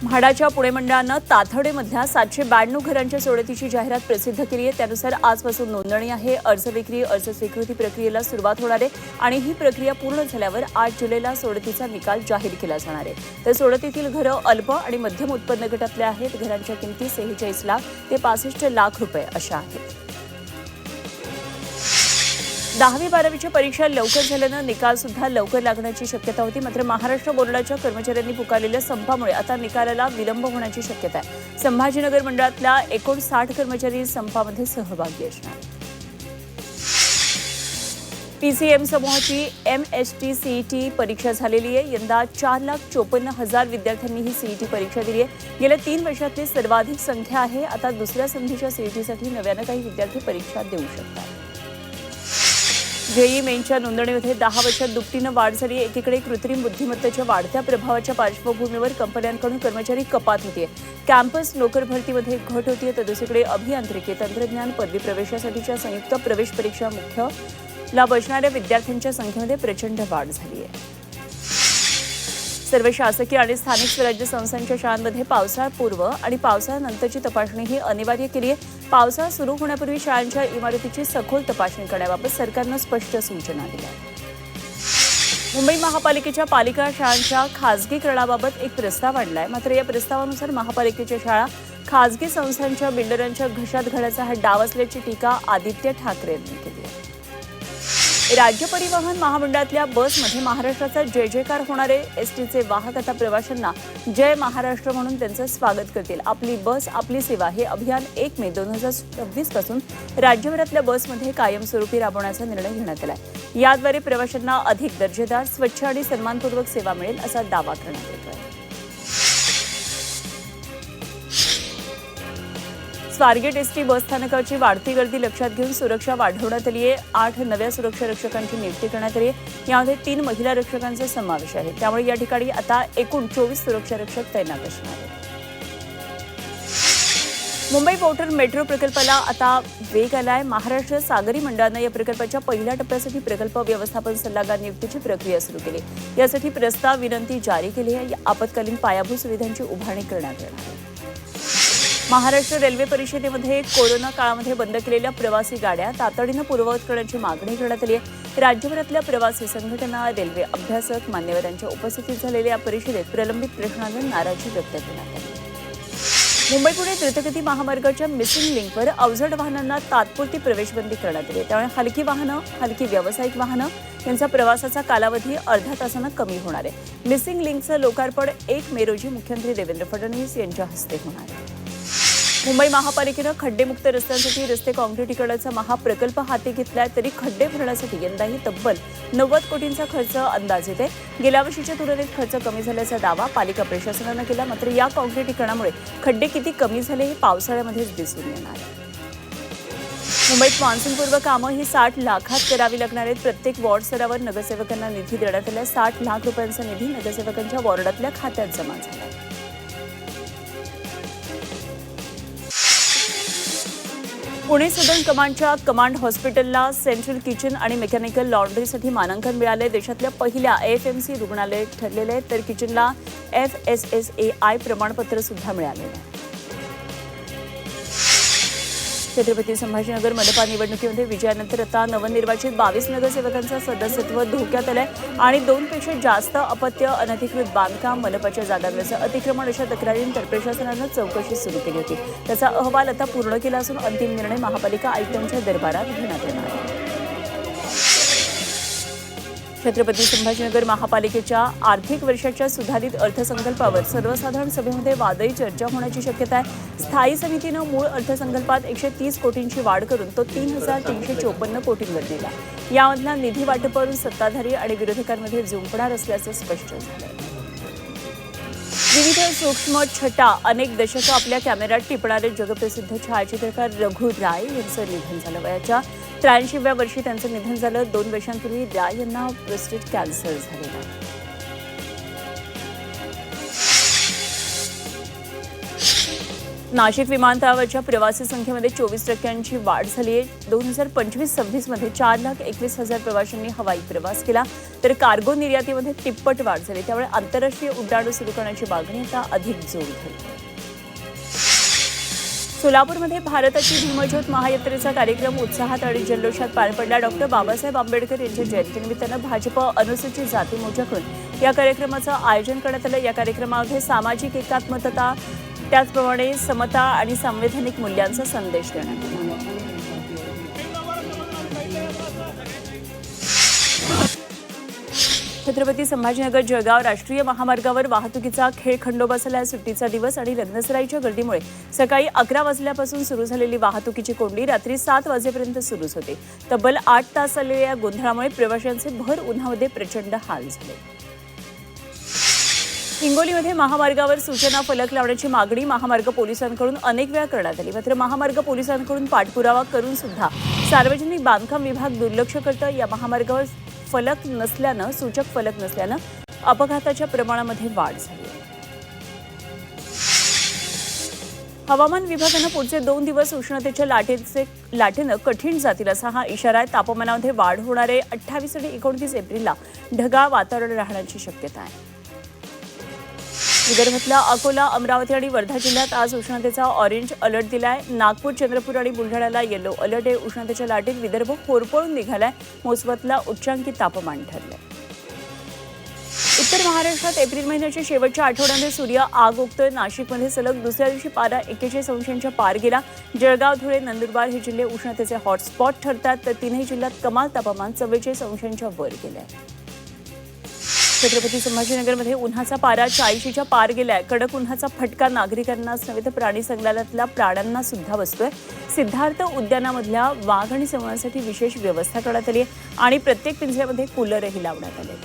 म्हाडाच्या पुणे मंडळानं ताथडेमधल्या 792 घरांच्या सोडतीची जाहिरात प्रसिद्ध केली आहे। त्यानुसार आजपासून नोंदणी आहे। अर्ज विक्री, अर्ज स्वीकृती प्रक्रियेला सुरुवात होणार आहे आणि ही प्रक्रिया पूर्ण झाल्यावर 8 जुलैला सोडतीचा निकाल जाहीर केला जाणार आहे। तर सोडतीतील घरं अल्प आणि मध्यम उत्पन्न गटातले आहेत। घरांच्या किमती 46 लाख ते 65 लाख रुपये अशा आहेत। 10वी-12वीच्या परीक्षा लवकर झाल्यानं निकाल सुद्धा लवकर लागण्याची शक्यता होती। मात्र महाराष्ट्र बोर्डाच्या कर्मचाऱ्यांनी पुकारलेल्या संपामुळे आता निकालाला विलंब होण्याची शक्यता आहे। संभाजीनगर मंडळातल्या 59 कर्मचारी संपामध्ये सहभागी असणार। पीसीएम समूहाची MST CET परीक्षा झालेली आहे। यंदा 4,54,000 विद्यार्थ्यांनी ही CET परीक्षा दिली आहे। गेल्या 3 वर्षातली सर्वाधिक संख्या आहे। आता दुसऱ्या संधीच्या CETसाठी नव्यानं काही विद्यार्थी परीक्षा देऊ शकतात। जेईई मेनच्या नोंदणीमध्ये 10 वर्षात दुपटीनं वाढ झाली। एकीकडे कृत्रिम बुद्धिमत्तेच्या वाढत्या प्रभावाच्या पार्श्वभूमीवर कंपन्यांकडून कर्मचारी कपात होतीये। कॅम्पस नोकर भरतीमध्ये घट होतीये, तर दुसरीकडे अभियांत्रिकी, तंत्रज्ञान पदवी प्रवेशासाठीच्या संयुक्त प्रवेश परीक्षा मुख्यला बसणाऱ्या विद्यार्थ्यांच्या संख्येमध्ये प्रचंड वाढ झाली आहे। सर्व शासकीय आणि स्थानिक स्वराज्य संस्थांच्या शाळांमध्ये पावसाळापूर्व आणि पावसाळ्यानंतरची तपासणी ही अनिवार्य केली आहे। पावसाळा सुरू होण्यापूर्वी शाळांच्या इमारतीची सखोल तपासणी करण्याबाबत सरकारनं स्पष्ट सूचना दिल्या। मुंबई महापालिकेच्या पालिका शाळांच्या खासगीकरणाबाबत एक प्रस्ताव आणलाय। मात्र या प्रस्तावानुसार महापालिकेच्या शाळा खासगी संस्थांच्या बिल्डरांच्या घशात घालायचा हा डाव असल्याची टीका आदित्य ठाकरे यांनी केली आहे। राज्य परिवहन महामंडळातल्या बसमध्ये महाराष्ट्राचा जय जयकार होणारे एसटीचे वाहक आता प्रवाशांना जय महाराष्ट्र म्हणून त्यांचं स्वागत करतील। आपली बस आपली सेवा हे अभियान 1 मे 2026 पासून राज्यभरातल्या बसमध्ये कायमस्वरूपी राबवण्याचा निर्णय घेण्यात आलाय। याद्वारे प्रवाशांना अधिक दर्जेदार, स्वच्छ आणि सन्मानपूर्वक सेवा मिळेल असा दावा करण्यात येतोय। स्वारगेट एसटी बसस्थानकाची वाढती गर्दी लक्षात घेऊन सुरक्षा वाढवण्यात आली आहे। 8 नव्या सुरक्षा रक्षकांची नियुक्ती करण्यात आली आहे। यामध्ये 3 महिला रक्षकांचा समावेश आहे। त्यामुळे या ठिकाणी आता एकूण 24 सुरक्षा रक्षक तैनात असणार आहेत। मुंबई पोर्ट मेट्रो प्रकल्पाला आता वेग आलाय। महाराष्ट्र सागरी मंडळानं या प्रकल्पाच्या पहिल्या टप्प्यासाठी प्रकल्प व्यवस्थापन सल्लागार नियुक्तीची प्रक्रिया सुरू केली। यासाठी प्रस्ताव विनंती जारी केली आहे। या आपत्कालीन पायाभूत सुविधांची उभारणी करण्यात येणार आहे। महाराष्ट्र रेल्वे परिषदेमध्ये कोरोना काळामध्ये बंद केलेल्या प्रवासी गाड्या तातडीनं पूर्ववत करण्याची मागणी करण्यात आली आहे। राज्यभरातल्या प्रवासी संघटना, रेल्वे अभ्यासक, मान्यवरांच्या उपस्थितीत झालेल्या या परिषदेत प्रलंबित प्रश्नांवर नाराजी व्यक्त करण्यात आली। मुंबई पुणे द्रुतगती महामार्गाच्या मिसिंग लिंकवर अवजड वाहनांना तात्पुरती प्रवेशबंदी करण्यात आली आहे। त्यामुळे हलकी वाहनं, हलकी व्यावसायिक वाहनं यांचा प्रवासाचा कालावधी अर्ध्या तासानं कमी होणार आहे। मिसिंग लिंकचं लोकार्पण 1 मे रोजी मुख्यमंत्री देवेंद्र फडणवीस यांच्या हस्ते होणार आहे। मुंबई महापालिकेनं खड्डेमुक्त रस्त्यांसाठी रस्ते काँक्रिटीकरणाचा महाप्रकल्प हाती घेतलाय। तरी खड्डे भरण्यासाठी यंदाही तब्बल 90 कोटींचा खर्च अंदाजित आहे। गेल्या वर्षीच्या तुलनेत खर्च कमी झाल्याचा दावा पालिका प्रशासनानं केला। मात्र या काँक्रिटीकरणामुळे खड्डे किती कमी झाले हे पावसाळ्यामध्येच दिसून येणार आहे। मुंबईत मान्सूनपूर्व कामं ही 60 लाखात करावी लागणार आहेत। प्रत्येक वॉर्ड स्तरावर नगरसेवकांना निधी देण्यात आला। 60 लाख रुपयांचा निधी नगरसेवकांच्या वॉर्डातल्या खात्यात जमा झाला। पुणे सदर्न कमांडच्या कमांड हॉस्पिटलला सेंट्रल किचन आणि मेकॅनिकल लॉन्ड्रीसाठी मानांकन मिळाले। देशातल्या पहिल्या AFMC रुग्णालय ठरलेले आहे। तर किचनला FSSAI प्रमाणपत्र सुद्धा मिळालेलं आहे। छत्रपती संभाजीनगर मनपा निवडणुकीमध्ये विजयानंतर आता नवनिर्वाचित 22 नगरसेवकांचं सदस्यत्व धोक्यात आलंय आणि 2पेक्षा जास्त अपत्य, अनधिकृत बांधकाम, मनपाच्या जागांवरचं अतिक्रमण अशा तक्रारींवर प्रशासनानं चौकशी सुरू केली होती। त्याचा अहवाल आता पूर्ण केला असून अंतिम निर्णय महापालिका आयुक्तांच्या दरबारात घेण्यात येणार आहे। छत्रपती संभाजीनगर महापालिकेच्या आर्थिक वर्षाच्या सुधारित अर्थसंकल्पावर सर्वसाधारण सभेमध्ये वादळी चर्चा होण्याची शक्यता आहे। स्थायी समितीनं मूळ अर्थसंकल्पात 130 कोटींची वाढ करून तो 3,354 कोटींवर नेला। यामधला निधी वाटपावरून सत्ताधारी आणि विरोधकांमध्ये जुंपणार असल्याचं स्पष्ट झालं। विविध सूक्ष्म छटा अनेक दशकं आपल्या कॅमेऱ्यात टिपणारे जगप्रसिद्ध छायाचित्रकार रघु राय यांचं निधन झालं। वयाच्या 83व्या वर्षी त्यांचं निधन झालं। 2 वर्षांपूर्वी राय यांना प्रोस्टेट कॅन्सर झालेला। नाशिक विमानतळावरच्या प्रवासी संख्येमध्ये 24% वाढ झाली आहे। 2025-26 मध्ये 4,21,000 प्रवाशांनी हवाई प्रवास केला। तर कार्गो निर्यातीमध्ये तिप्पट वाढ झाली. त्यामुळे आंतरराष्ट्रीय उड्डाणं सुरू करण्याची मागणी आता अधिक जोर धरली. सोलापूरमध्ये भारताची भीमज्योत महायात्रेचा कार्यक्रम उत्साहात आणि जल्लोषात पार पडला. डॉक्टर बाबासाहेब आंबेडकर यांच्या जयंतीनिमित्तानं भाजप अनुसूचित जाती मोर्चाकडून या कार्यक्रमाचं आयोजन करण्यात आलं. या कार्यक्रमामध्ये सामाजिक एकात्मता, त्याचप्रमाणे समता आणि संवैधानिक मूल्यांचा संदेश देण्यात आला. छत्रपती संभाजीनगर जळगाव राष्ट्रीय महामार्गावर वाहतुकीचा खेळ खंडोबा झाला. सुट्टीचा दिवस आणि लग्नसराईच्या गर्दीमुळे सकाळी 11 वाजल्यापासून सुरू झालेली वाहतुकीची कोंडी रात्री 7 वाजेपर्यंत सुरूच होती. तब्बल 8 तास चाललेल्या या गोंधळामुळे प्रवाशांचे भर उन्हामध्ये प्रचंड हाल झाले. हिंगोलीमध्ये महामार्गावर सूचना फलक लावण्याची मागणी महामार्ग पोलिसांकडून अनेक वेळा करण्यात आली. मात्र महामार्ग पोलिसांकडून पाठपुरावा करून सुद्धा सार्वजनिक बांधकाम विभाग दुर्लक्ष करतं. या महामार्गावर सूचक फलक नसल्यानं अपघाताच्या प्रमाणामध्ये वाढ झाली. हवामान विभागानं पुढचे 2 दिवस उष्णतेच्या लाटेनं कठीण जातील असा हा इशारा आहे. तापमानामध्ये वाढ होणार आहे. 28 आणि 29 एप्रिलला ढगाळ वातावरण राहण्याची शक्यता आहे. विदर्भातल्या अकोला, अमरावती आणि वर्धा जिल्ह्यात आज उष्णतेचा ऑरेंज अलर्ट दिलाय. नागपूर, चंद्रपूर आणि बुलढाण्याला येलो अलर्ट आहे. उष्णतेच्या लाटेत विदर्भ होरपळून निघालाय. मोसमतला उच्चांकी तापमान ठरलंय. उत्तर महाराष्ट्रात एप्रिल महिन्याच्या शेवटच्या आठवड्यामध्ये सूर्य आग ओकतोय. नाशिकमध्ये सलग दुसऱ्या दिवशी पारा 41 अंशांच्या पार गेला. जळगाव, धुळे, नंदुरबार हे जिल्हे उष्णतेचे हॉटस्पॉट ठरतात. तर 3ही जिल्ह्यात कमाल तापमान 44 अंशांच्या वर गेलंय. छत्रपती संभाजीनगरमध्ये उन्हाचा पारा 40च्या पार गेलाय. कडक उन्हाचा फटका नागरिकांनाच नव्हे तर प्राणी संग्रहालयातल्या प्राण्यांना सुद्धा बसतोय. सिद्धार्थ उद्यानामधल्या वाघ आणि सिंहांसाठी विशेष व्यवस्था करण्यात आली आहे आणि प्रत्येक पिंजऱ्यामध्ये कूलरही लावण्यात आले.